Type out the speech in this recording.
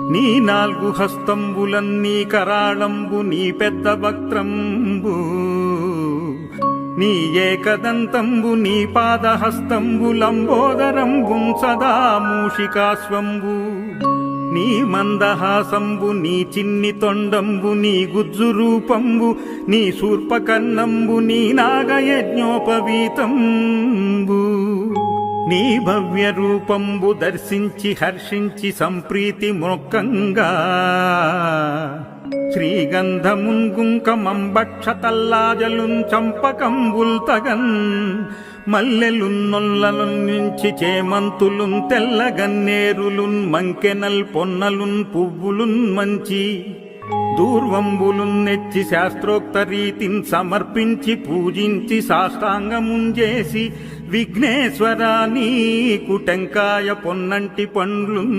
నీ నాల్గు హస్తంబులన్నీ కరాళంబు నీ పెద్ద వక్త్రంబు నీ ఏకదంతంబు నీ పాదహస్తంబు లంబోదరంబుం సదా మూషికాశ్వంబు నీ మందహాసంబు నీ చిన్ని తొండంబు నీ గుజ్జు రూపంబు నీ శూర్పకర్ణంబు నీ నాగయజ్ఞోపవీతంబు నీ భవ్య రూపంబు దర్శించి హర్షించి సంప్రీతి మొక్కంగా శ్రీగంధమున్ గుంకమంబక్షతల్లాజలున్ చంపకంబుల్ తగన్ మల్లెలున్ నొల్లలున్ నుంచి చేమంతులున్ తెల్లగన్నేరులున్ మంకెనల్ పొన్నలున్ పువ్వులున్ మంచి దూర్వంబులున్ నెచ్చి శాస్త్రోక్త రీతిన్ సమర్పించి పూజించి సాష్టాంగముంజేసి విఘ్నేశ్వరా నీకు టెంకాయ పొన్నంటి పండ్లున్